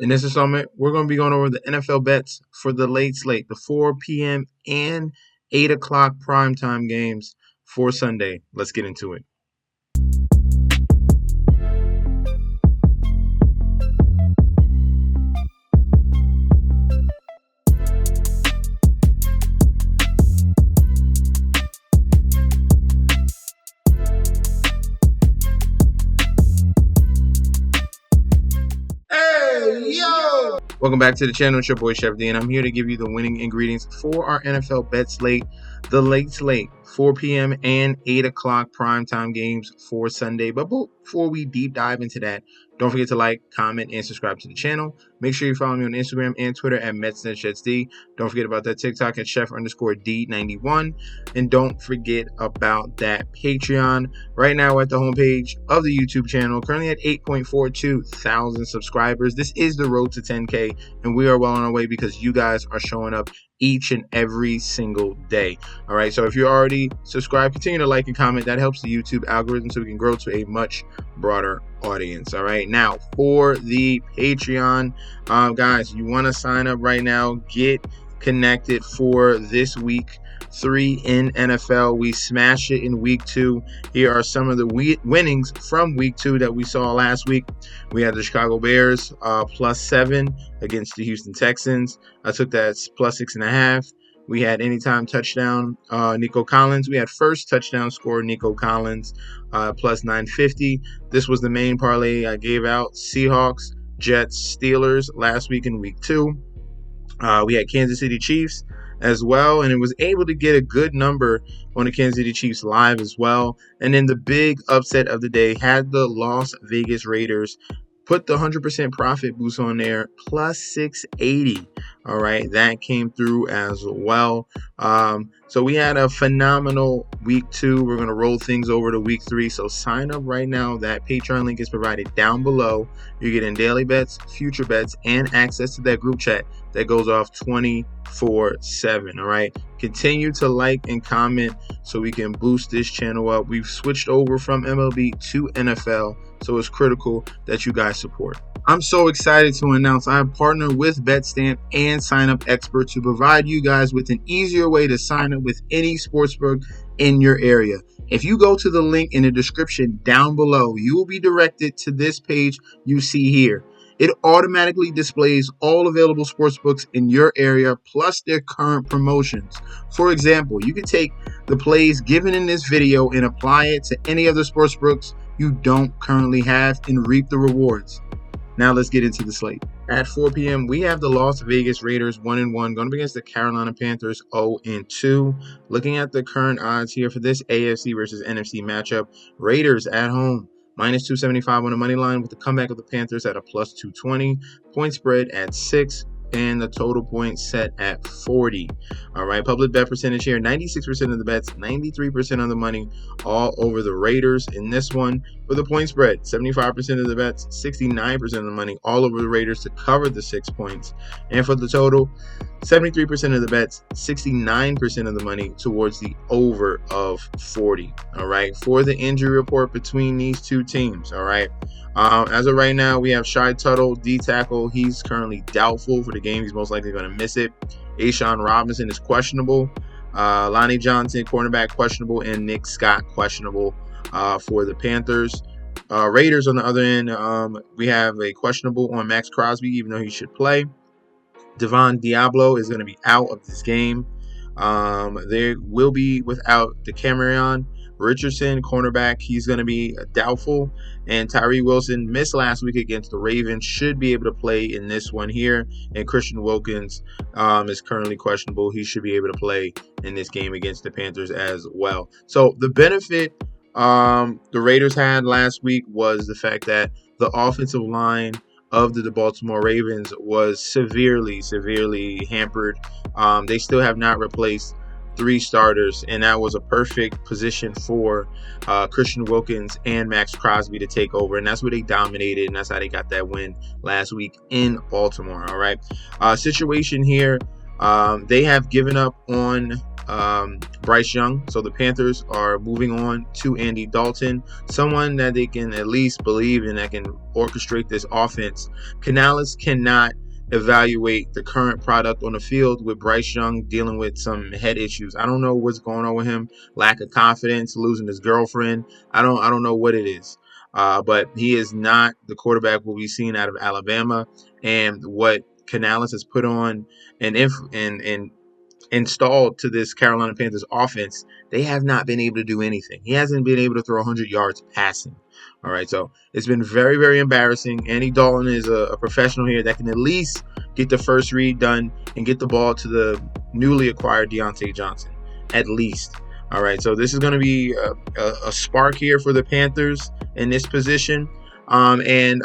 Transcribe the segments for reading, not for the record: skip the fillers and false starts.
In this installment, we're going to be going over the NFL bets for the late slate, the 4 p.m. and 8 o'clock primetime games for Sunday. Let's get into it. Welcome back to the channel. It's your boy Chef D, and I'm here to give you the winning ingredients for our NFL bet slate, the late slate, 4 p.m. and 8 o'clock primetime games for Sunday. But before we deep dive into that, don't forget to like, comment, and subscribe to the channel. Make sure you follow me on Instagram and Twitter at MetsNetShetsD. Don't forget about that TikTok at Chef_D91. And don't forget about that Patreon. Right now, we're at the homepage of the YouTube channel, currently at 8.42 thousand subscribers. This is the road to 10K, and we are well on our way because you guys are showing up each and every single day. All right, so if you're already subscribed, continue to like and comment. That helps the YouTube algorithm so we can grow to a much broader audience. All right, now for the Patreon, guys, you want to sign up right now, get connected for this week 3 in NFL. We smashed it in week 2. Here are some of the winnings from week 2 that we saw last week. We had the Chicago Bears +7 against the Houston Texans. I took that plus 6.5. We had anytime touchdown, Nico Collins. We had first touchdown score, Nico Collins, plus 950. This was the main parlay I gave out. Seahawks, Jets, Steelers last week in week 2. We had Kansas City Chiefs as well, and it was able to get a good number on the Kansas City Chiefs live as well. And then the big upset of the day had the Las Vegas Raiders. Put the 100% profit boost on there, plus 680. All right, that came through as well. So we had a phenomenal week 2. We're going to roll things over to week 3. So sign up right now. That Patreon link is provided down below. You're getting daily bets, future bets, and access to that group chat that goes off 24/7. All right, continue to like and comment so we can boost this channel up. We've switched over from MLB to NFL, so it's critical that you guys support. I'm so excited to announce I have partnered with BetStamp and Sign Up Expert to provide you guys with an easier way to sign up with any sportsbook in your area. If you go to the link in the description down below, you will be directed to this page you see here. It automatically displays all available sportsbooks in your area plus their current promotions. For example, you can take the plays given in this video and apply it to any other sportsbooks you don't currently have and reap the rewards. Now let's get into the slate. At 4 p.m., we have the Las Vegas Raiders 1-1 going up against the Carolina Panthers 0-2. Looking at the current odds here for this AFC versus NFC matchup, Raiders at home minus 275 on the money line with the comeback of the Panthers at a plus 220. Point spread at 6. And the total points set at 40. All right, public bet percentage here, 96% of the bets, 93% of the money, all over the Raiders in this one. For the point spread, 75% of the bets, 69% of the money, all over the Raiders to cover the 6 points. And for the total, 73% of the bets, 69% of the money towards the over of 40. All right, for the injury report between these two teams. All right. As of right now, we have Shy Tuttle, D-tackle. He's currently doubtful for the game. He's most likely going to miss it. Ashawn Robinson is questionable. Lonnie Johnson, cornerback, questionable. And Nick Scott, questionable for the Panthers. Raiders, on the other end, we have a questionable on Max Crosby, even though he should play. Devon Diablo is going to be out of this game. They will be without DeCamerion Richardson, cornerback. He's going to be doubtful. And Tyree Wilson missed last week against the Ravens. Should be able to play in this one here. And Christian Wilkins is currently questionable. He should be able to play in this game against the Panthers as well. So the benefit the Raiders had last week was the fact that the offensive line of the Baltimore Ravens was severely hampered. They still have not replaced 3 starters, and that was a perfect position for Christian Wilkins and Max Crosby to take over, and that's where they dominated, and that's how they got that win last week in Baltimore. All right, situation here, they have given up on Bryce Young. So the Panthers are moving on to Andy Dalton, someone that they can at least believe in that can orchestrate this offense. Canales cannot evaluate the current product on the field with Bryce Young dealing with some head issues. I don't know what's going on with him. Lack of confidence, losing his girlfriend. I don't know what it is. But he is not the quarterback we'll be seeing out of Alabama. And what Canales has put on and installed to this Carolina Panthers offense, they have not been able to do anything. He hasn't been able to throw 100 yards passing. All right, so it's been very, very embarrassing. Andy Dalton is a professional here that can at least get the first read done and get the ball to the newly acquired Deontay Johnson, at least. All right, so this is going to be a spark here for the Panthers in this position, and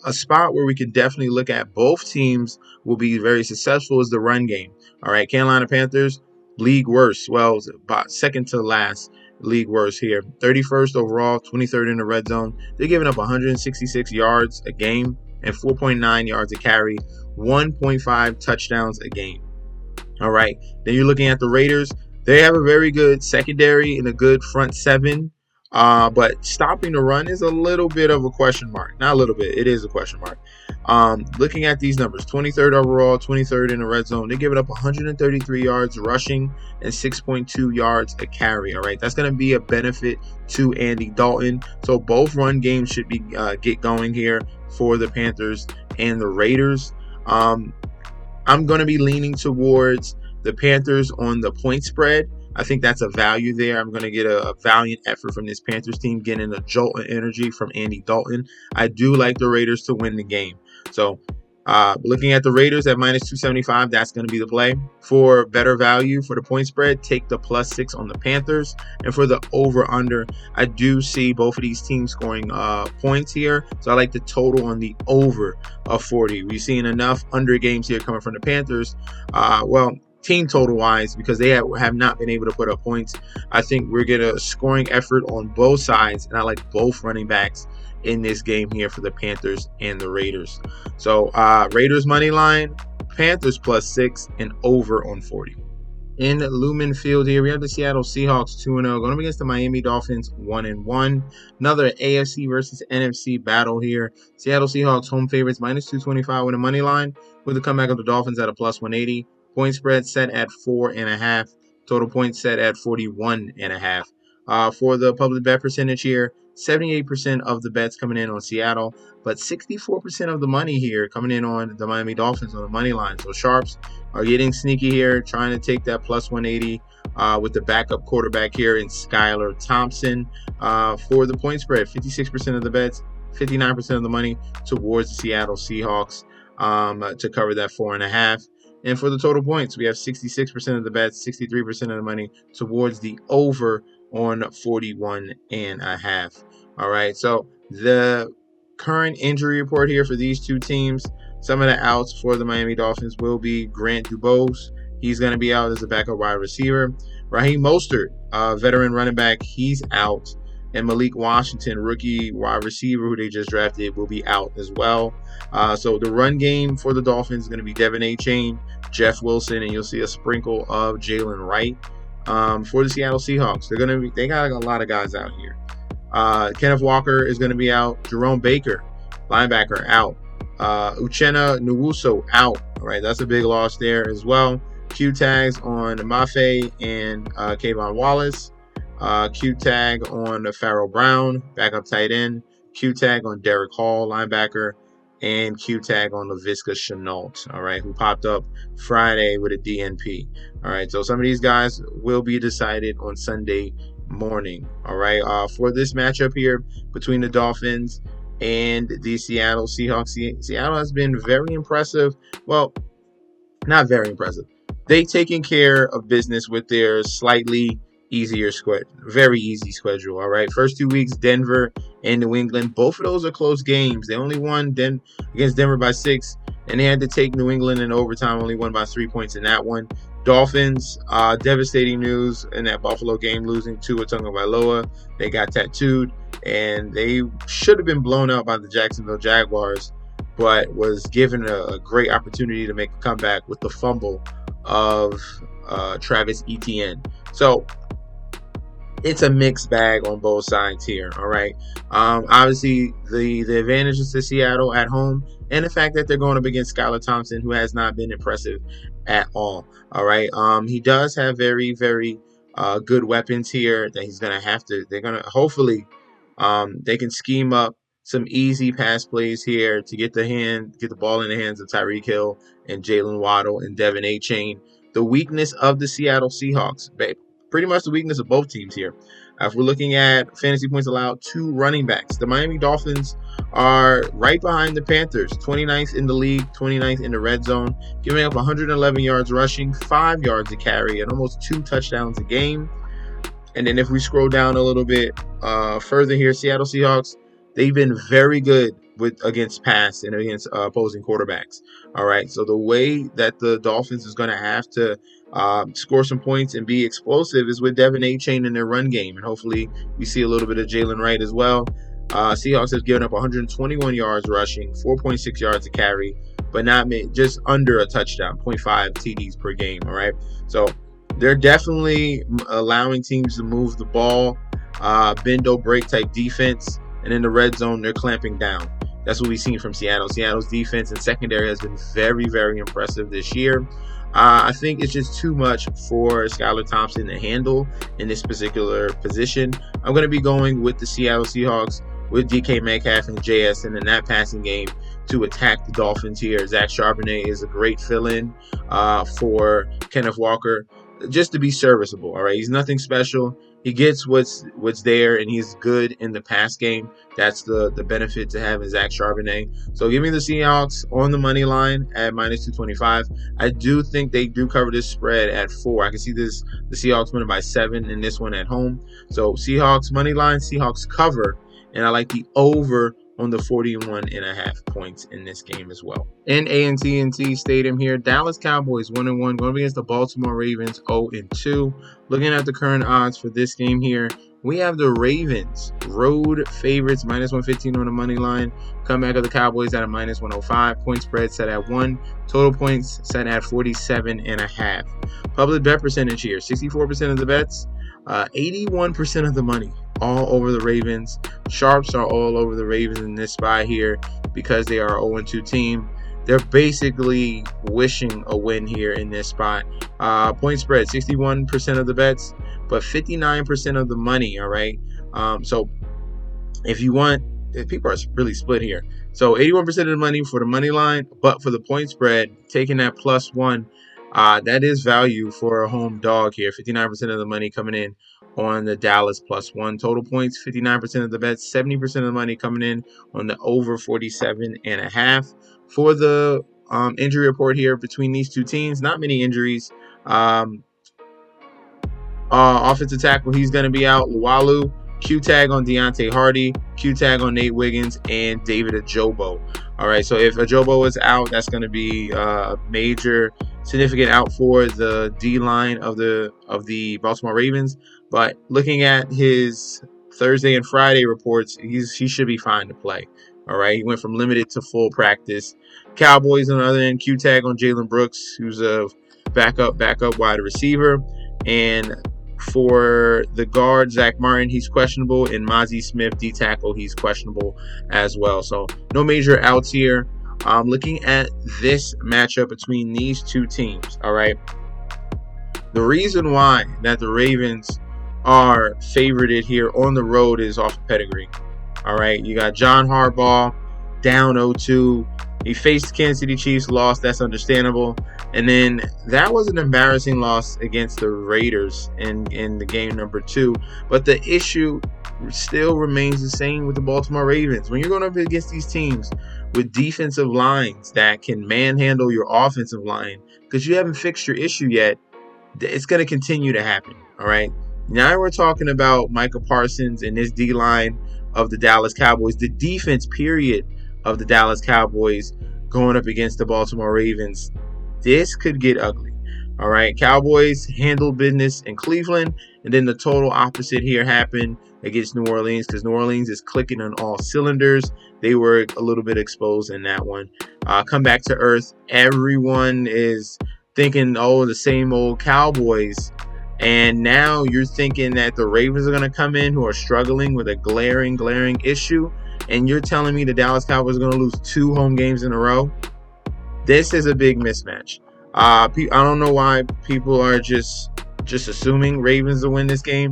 a spot where we can definitely look at both teams will be very successful is the run game. All right, Carolina Panthers, league worst. Well, about second to last league worst here. 31st overall, 23rd in the red zone. They're giving up 166 yards a game and 4.9 yards a carry, 1.5 touchdowns a game. All right, then you're looking at the Raiders. They have a very good secondary and a good front seven. But stopping the run is a little bit of a question mark. Not a little bit. It is a question mark. Looking at these numbers, 23rd overall, 23rd in the red zone. They're giving up 133 yards rushing and 6.2 yards a carry. All right, that's going to be a benefit to Andy Dalton. So both run games should be get going here for the Panthers and the Raiders. I'm going to be leaning towards the Panthers on the point spread. I think that's a value there. I'm going to get a valiant effort from this Panthers team, getting a jolt of energy from Andy Dalton. I do like the Raiders to win the game. So looking at the Raiders at minus 275, that's going to be the play. For better value for the point spread, take the +6 on the Panthers. And for the over-under, I do see both of these teams scoring points here. So I like the total on the over of 40. We're seeing enough under games here coming from the Panthers. Team total wise, because they have not been able to put up points. I think we're getting a scoring effort on both sides, and I like both running backs in this game here for the Panthers and the Raiders. So Raiders money line, Panthers +6, and over on 40. In Lumen Field here, we have the Seattle Seahawks 2-0 going up against the Miami Dolphins 1-1. Another AFC versus NFC battle here. Seattle Seahawks home favorites minus 225 with a money line, with the comeback of the Dolphins at a +180. Point spread set at 4.5. Total points set at 41.5. For the public bet percentage here, 78% of the bets coming in on Seattle, but 64% of the money here coming in on the Miami Dolphins on the money line. So sharps are getting sneaky here, trying to take that +180 with the backup quarterback here in Skylar Thompson. For the point spread, 56% of the bets, 59% of the money towards the Seattle Seahawks to cover that 4.5. And for the total points, we have 66% of the bets, 63% of the money towards the over on 41.5. All right, so the current injury report here for these two teams, some of the outs for the Miami Dolphins will be Grant Dubose. He's going to be out as a backup wide receiver. Raheem Mostert, veteran running back, he's out. And Malik Washington, rookie wide receiver who they just drafted, will be out as well. So the run game for the Dolphins is going to be Devin A-Chain, Jeff Wilson, and you'll see a sprinkle of Jalen Wright. For the Seattle Seahawks, they got a lot of guys out here. Kenneth Walker is going to be out. Jerome Baker, linebacker, out. Uchenna Nwosu, out. All right, that's a big loss there as well. Q tags on Mafe and Kayvon Wallace. Q tag on Pharaoh Brown, backup tight end. Q tag on Derek Hall, linebacker. And Q tag on Laviska Shenault, all right, who popped up Friday with a DNP. All right, so some of these guys will be decided on Sunday morning. All right, for this matchup here between the Dolphins and the Seattle Seahawks, Seattle has been very impressive. Well, not very impressive. They've taken care of business with their slightly easier schedule, very easy schedule. All right, first 2 weeks, Denver and New England. Both of those are close games. They only won against Denver by 6, and they had to take New England in overtime. Only won by 3 points in that one. Dolphins, devastating news in that Buffalo game, losing Tua Tagovailoa. They got tattooed, and they should have been blown out by the Jacksonville Jaguars, but was given a great opportunity to make a comeback with the fumble of Travis Etienne. So it's a mixed bag on both sides here. All right. Obviously, the advantage is to Seattle at home, and the fact that they're going up against Skylar Thompson, who has not been impressive at all. All right. He does have very, very good weapons here that he's gonna have to. They're gonna hopefully they can scheme up some easy pass plays here to get the ball in the hands of Tyreek Hill and Jalen Waddle and Devin Achane. The weakness of the Seattle Seahawks, pretty much the weakness of both teams here. If we're looking at fantasy points allowed, 2 running backs. The Miami Dolphins are right behind the Panthers, 29th in the league, 29th in the red zone, giving up 111 yards rushing, 5 yards a carry, and almost 2 touchdowns a game. And then if we scroll down a little bit further here, Seattle Seahawks, they've been very good against pass and against opposing quarterbacks. All right, so the way that the Dolphins is going to have to score some points and be explosive is with Devin Achane in their run game, and hopefully we see a little bit of Jalen Wright as well. Seahawks have given up 121 yards rushing, 4.6 yards a carry, but not just under a touchdown, 0.5 TDs per game. All right, so they're definitely allowing teams to move the ball, bend don't break type defense, and in the red zone they're clamping down. That's what we've seen from Seattle. Seattle's defense and secondary has been very, very impressive this year. I think it's just too much for Skylar Thompson to handle in this particular position. I'm going to be going with the Seattle Seahawks with DK Metcalf and JSN in that passing game to attack the Dolphins here. Zach Charbonnet is a great fill-in for Kenneth Walker, just to be serviceable. All right, he's nothing special. He gets what's there, and he's good in the pass game. That's the benefit to having Zach Charbonnet. So give me the Seahawks on the money line at -225. I do think they do cover this spread at 4. I can see the Seahawks winning by 7 in this one at home. So Seahawks money line, Seahawks cover, and I like the over on the 41.5 points in this game as well. In AT&T Stadium here, Dallas Cowboys 1-1 going against the Baltimore Ravens 0-2. Looking at the current odds for this game here, we have the Ravens road favorites -115 on the money line. Comeback of the Cowboys at a -105. Point spread set at 1. Total points set at 47.5. Public bet percentage here, 64% of the bets, 81% of the money. All over the Ravens. Sharps are all over the Ravens in this spot here because they are an 0-2 team. They're basically wishing a win here in this spot. Point spread, 61% of the bets, but 59% of the money, all right? So if people are really split here. So 81% of the money for the money line, but for the point spread, taking that +1, that is value for a home dog here. 59% of the money coming in on the Dallas +1 total points, 59% of the bets, 70% of the money coming in on the over 47.5. For the injury report here between these two teams, not many injuries. Offensive tackle, he's going to be out. Luwalu, Q-tag on Deontay Hardy, Q-tag on Nate Wiggins, and David Ajobo. All right, so if Ajobo is out, that's going to be a major, significant out for the D-line of the Baltimore Ravens. But looking at his Thursday and Friday reports, he should be fine to play. All right, he went from limited to full practice. Cowboys on the other end, Q-tag on Jalen Brooks, who's a backup wide receiver. And for the guard, Zach Martin, he's questionable. And Mozzie Smith, D-tackle, he's questionable as well. So no major outs here. Looking at this matchup between these two teams, all right, the reason why that the Ravens are favorited here on the road is off of pedigree. All right, you got John Harbaugh down 0-2. He faced Kansas City Chiefs, lost. That's understandable. And then that was an embarrassing loss against the Raiders in the game number 2. But the issue still remains the same with the Baltimore Ravens. When you're going up against these teams with defensive lines that can manhandle your offensive line, because you haven't fixed your issue yet, it's going to continue to happen. All right. Now we're talking about Micah Parsons and this D-line of the Dallas Cowboys, the defense period of the Dallas Cowboys going up against the Baltimore Ravens. This could get ugly. All right, Cowboys handled business in Cleveland, and then the total opposite here happened against New Orleans because New Orleans is clicking on all cylinders. They were a little bit exposed in that one. Come back to earth. Everyone is thinking, oh, the same old Cowboys. And now you're thinking that the Ravens are going to come in who are struggling with a glaring issue. And you're telling me the Dallas Cowboys are going to lose 2 home games in a row? This is a big mismatch. I don't know why people are just assuming Ravens will win this game.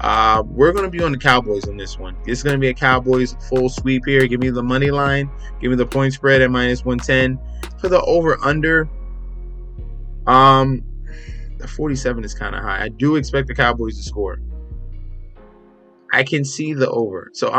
We're going to be on the Cowboys on this one. It's going to be a Cowboys full sweep here. Give me the money line. Give me the point spread at -110. For the over-under, the 47 is kind of high. I do expect the Cowboys to score. I can see the over. So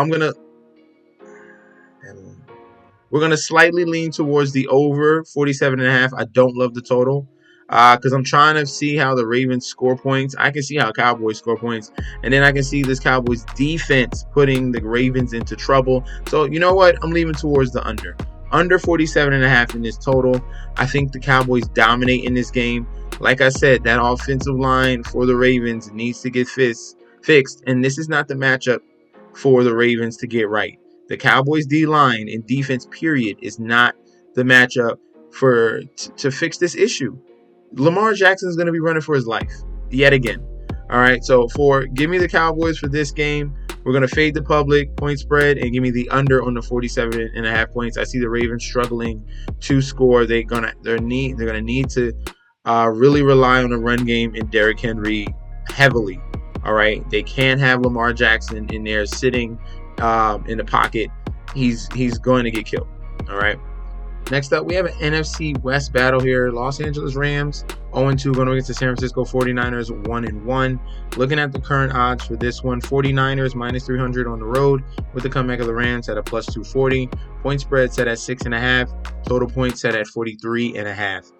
we're going to slightly lean towards the over 47.5. I don't love the total because I'm trying to see how the Ravens score points. I can see how Cowboys score points. And then I can see this Cowboys defense putting the Ravens into trouble. So you know what? I'm leaning towards the under. Under 47.5 in this total. I think the Cowboys dominate in this game. Like I said, that offensive line for the Ravens needs to get fixed. And this is not the matchup for the Ravens to get right. The Cowboys D-line and defense, period, is not the matchup to fix this issue. Lamar Jackson is going to be running for his life yet again. All right, so give me the Cowboys for this game. We're going to fade the public point spread and give me the under on the 47.5 points. I see the Ravens struggling to score. They're going to need to really rely on the run game and Derrick Henry heavily. All right, they can't have Lamar Jackson in there sitting in the pocket. He's going to get killed. All right. Next up, we have an NFC West battle here. Los Angeles Rams 0-2 going against the San Francisco 49ers 1-1. Looking at the current odds for this one, 49ers -300 on the road with the comeback of the Rams at a +240. Point spread set at 6.5. Total points set at 43.5.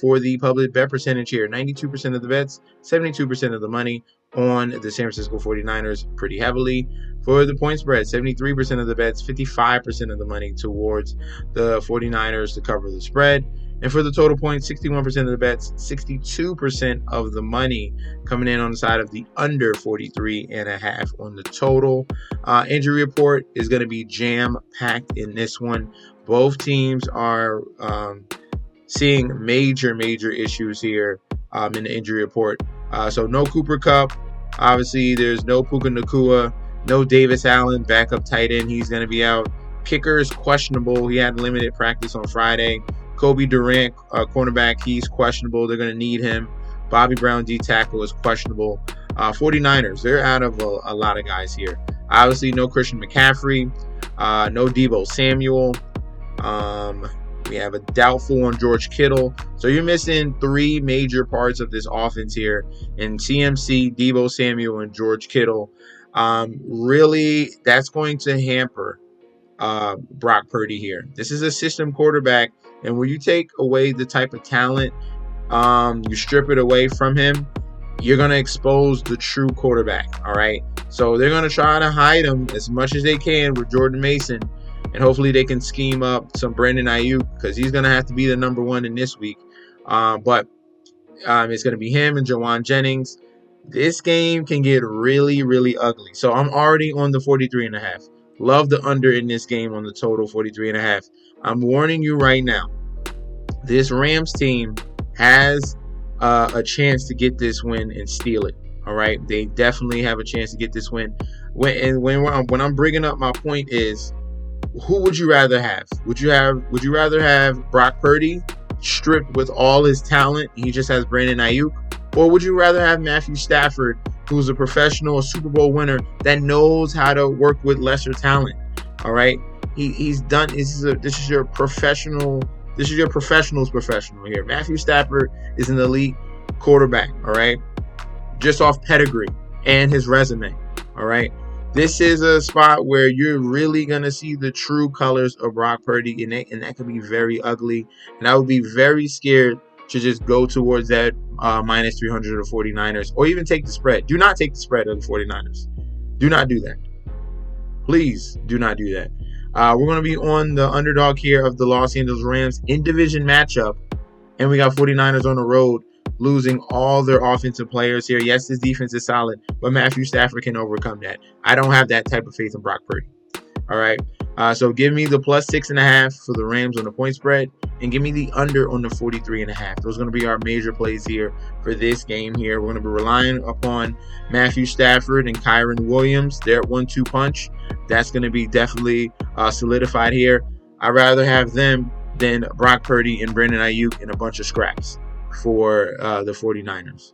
For the public bet percentage here, 92% of the bets, 72% of the money on the San Francisco 49ers pretty heavily. For the point spread, 73% of the bets, 55% of the money towards the 49ers to cover the spread. And for the total points, 61% of the bets, 62% of the money coming in on the side of the under 43.5 on the total. Injury report is going to be jam-packed in this one. Both teams are seeing major issues here in the injury report. So no Cooper Kupp. Obviously, there's no Puka Nacua. No Davis Allen, backup tight end. He's going to be out. Kicker is questionable. He had limited practice on Friday. Kobe Durant, cornerback, he's questionable. They're going to need him. Bobby Brown, D-tackle, is questionable. 49ers, they're out of a lot of guys here. Obviously, no Christian McCaffrey. No Deebo Samuel. We have a doubtful on George Kittle. So you're missing 3 major parts of this offense here in CMC, Deebo Samuel, and George Kittle. Really, that's going to hamper Brock Purdy here. This is a system quarterback, and when you take away the type of talent, you strip it away from him, you're going to expose the true quarterback, all right? So they're going to try to hide him as much as they can with Jordan Mason, and hopefully they can scheme up some Brandon Ayuk because he's going to have to be the number 1 in this week. But it's going to be him and Jawan Jennings. This game can get really ugly. So I'm already on the 43.5. Love the under in this game on the total 43.5. I'm warning you right now. This Rams team has a chance to get this win and steal it. All right, they definitely have a chance to get this win. When I'm bringing up my point is, who would you rather have? Would you rather have Brock Purdy stripped with all his talent? He just has Brandon Ayuk. Or would you rather have Matthew Stafford, who's a professional, a Super Bowl winner that knows how to work with lesser talent? All right, he's done. This is your professional. This is your professional's professional here. Matthew Stafford is an elite quarterback. All right, just off pedigree and his resume. All right, this is a spot where you're really gonna see the true colors of Brock Purdy, and that could be very ugly. And I would be very scared to just go towards that -300 of 49ers, or even take the spread. Do not take the spread of the 49ers. Do not do that. Please do not do that. We're going to be on the underdog here of the Los Angeles Rams in division matchup, and we got 49ers on the road losing all their offensive players here. Yes, this defense is solid, but Matthew Stafford can overcome that. I don't have that type of faith in Brock Purdy. All right. So give me the plus 6.5 for the Rams on the point spread, and give me the under on the 43.5. Those are going to be our major plays here for this game here. We're going to be relying upon Matthew Stafford and Kyren Williams. Their 1-2 punch. That's going to be definitely solidified here. I'd rather have them than Brock Purdy and Brandon Ayuk in a bunch of scraps for the 49ers.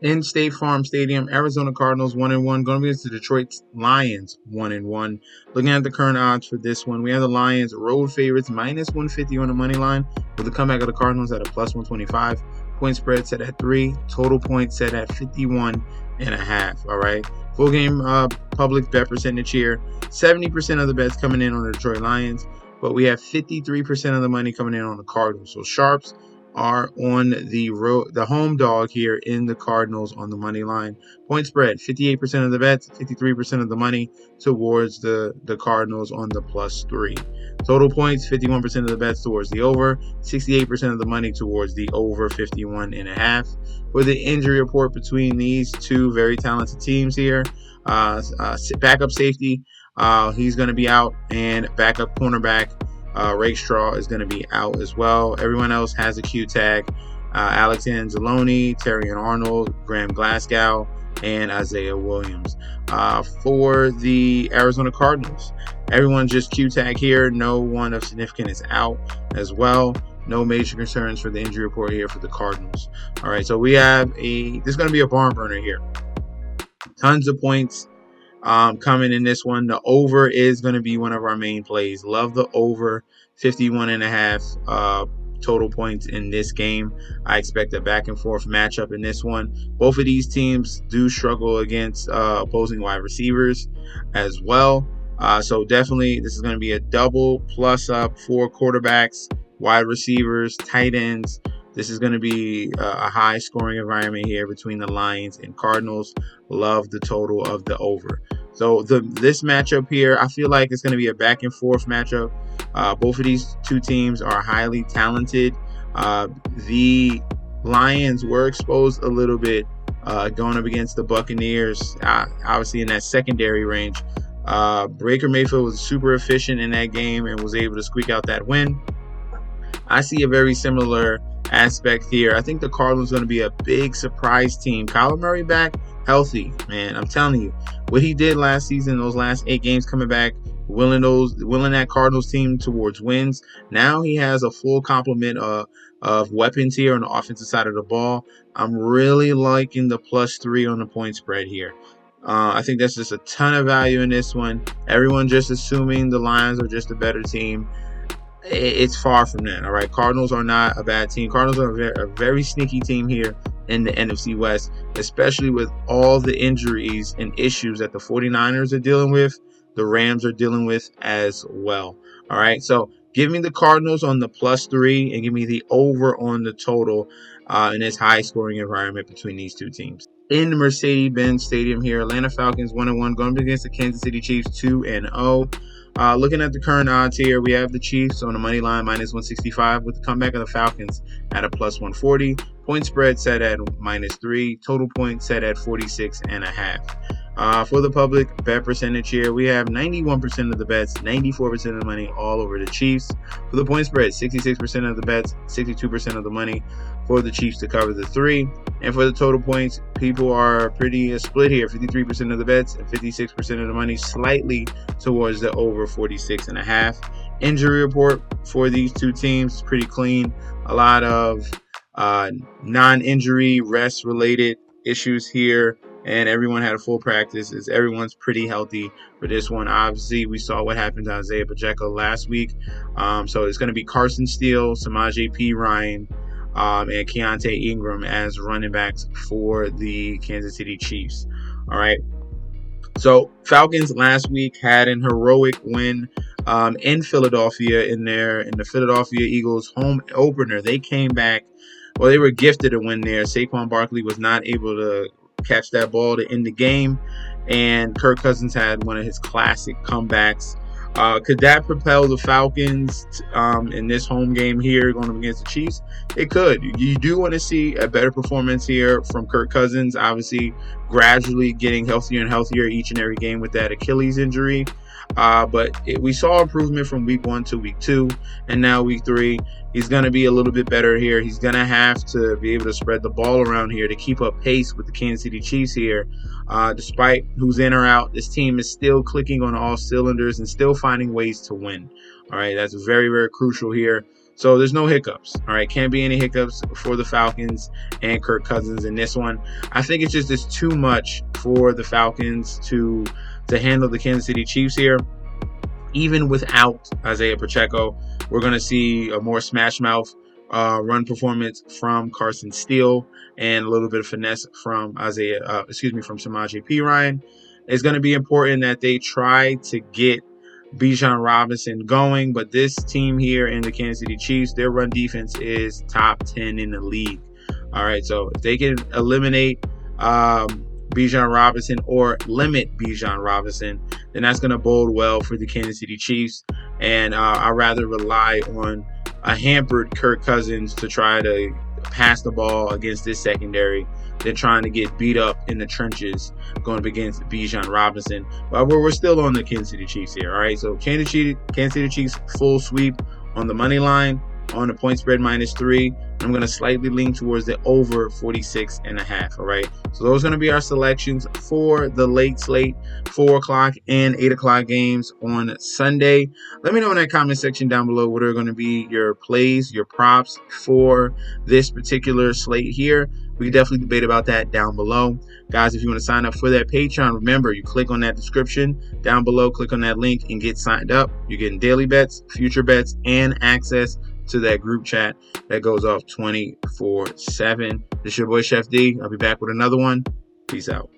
In State Farm Stadium, Arizona Cardinals 1-1, going against the Detroit Lions 1-1. Looking at the current odds for this one, we have the Lions road favorites minus 150 on the money line, with the comeback of the Cardinals at a plus 125. Point spread set at 3, total points set at 51.5. All right, full game public bet percentage here. 70% of the bets coming in on the Detroit Lions, but we have 53% of the money coming in on the Cardinals. So sharps are on the home dog here in the Cardinals on the money line. Point spread, 58% of the bets, 53% of the money towards the Cardinals on the plus 3. Total points, 51% of the bets towards the over, 68% of the money towards the over 51.5. For the injury report between these two very talented teams here, backup safety, he's going to be out, and backup cornerback Rakestraw is going to be out as well. Everyone else has a Q tag. Alex Anzalone, Terry Arnold, Graham Glasgow, and Isaiah Williams. For the Arizona Cardinals, everyone just Q tag here. No one of significance is out as well. No major concerns for the injury report here for the Cardinals. All right, so we have this is going to be a barn burner here. Tons of points coming in this one. The over is going to be one of our main plays. Love the over 51.5 total points in this game. I expect a back and forth matchup in this one. Both of these teams do struggle against opposing wide receivers as well. So definitely this is going to be a double plus up for quarterbacks, wide receivers, tight ends. This is going to be a high scoring environment here between the Lions and Cardinals. Love the total of the over. So this matchup here, I feel like it's going to be a back and forth matchup. Both of these two teams are highly talented. The Lions were exposed a little bit going up against the Buccaneers, obviously in that secondary range. Baker Mayfield was super efficient in that game and was able to squeak out that win. I see a very similar aspect here. I think the Cardinals are going to be a big surprise team. Kyler Murray back healthy, man. I'm telling you, what he did last season, those last 8 games coming back, willing that Cardinals team towards wins. Now he has a full complement of weapons here on the offensive side of the ball. I'm really liking the plus 3 on the point spread here. I think that's just a ton of value in this one. Everyone just assuming the Lions are just a better team. It's far from that. All right, Cardinals are not a bad team. Cardinals are a very sneaky team here in the NFC West, especially with all the injuries and issues that the 49ers are dealing with, the Rams are dealing with as well. All right, so give me the Cardinals on the plus 3 and give me the over on the total in this high scoring environment between these two teams. In the Mercedes-Benz Stadium here, Atlanta Falcons 1-1 going against the Kansas City Chiefs 2-0. Looking at the current odds here, we have the Chiefs on the money line minus 165 with the comeback of the Falcons at a plus 140. Point spread set at minus 3. Total points set at 46.5. For the public bet percentage here, we have 91% of the bets, 94% of the money all over the Chiefs. For the point spread, 66% of the bets, 62% of the money for the Chiefs to cover the 3. And for the total points, people are pretty split here. 53% of the bets and 56% of the money slightly towards the over 46.5. Injury report for these two teams is pretty clean. A lot of non-injury, rest-related issues here. And everyone had a full practice. Everyone's pretty healthy for this one. Obviously, we saw what happened to Isaiah Pacheco last week. So it's going to be Carson Steele, Samaje Perine, and Keontae Ingram as running backs for the Kansas City Chiefs. All right. So Falcons last week had an heroic win in Philadelphia in the Philadelphia Eagles home opener. They came back. Well, they were gifted a win there. Saquon Barkley was not able to catch that ball to end the game, and Kirk Cousins had one of his classic comebacks. Could that propel the Falcons in this home game here going up against the Chiefs? It could. You do want to see a better performance here from Kirk Cousins, obviously gradually getting healthier and healthier each and every game with that Achilles injury. We saw improvement from week 1 to week 2, and now week 3. He's going to be a little bit better here. He's going to have to be able to spread the ball around here to keep up pace with the Kansas City Chiefs here. Despite who's in or out, this team is still clicking on all cylinders and still finding ways to win. All right, that's very, very crucial here. So there's no hiccups. All right, can't be any hiccups for the Falcons and Kirk Cousins in this one. I think it's too much for the Falcons to handle the Kansas City Chiefs here. Even without Isaiah Pacheco, we're going to see a more smash mouth run performance from Carson Steele and a little bit of finesse from from Samaje Perine. It's going to be important that they try to get Bijan Robinson going, but this team here in the Kansas City Chiefs, their run defense is top 10 in the league. All right, so if they can eliminate Bijan Robinson or limit Bijan Robinson, then that's going to bode well for the Kansas City Chiefs. And I'd rather rely on a hampered Kirk Cousins to try to pass the ball against this secondary than trying to get beat up in the trenches going up against Bijan Robinson. But we're still on the Kansas City Chiefs here. All right, so Kansas City Chiefs full sweep on the money line, on the point spread -3. I'm going to slightly lean towards the over 46.5. All right. So those are going to be our selections for the late slate, 4 o'clock and 8 o'clock games on Sunday. Let me know in that comment section down below what are going to be your plays, your props for this particular slate here. We can definitely debate about that down below. Guys, if you want to sign up for that Patreon, remember, you click on that description down below, click on that link and get signed up. You're getting daily bets, future bets, and access to that group chat that goes off 24/7. This is your boy Chef D. I'll be back with another one. Peace out.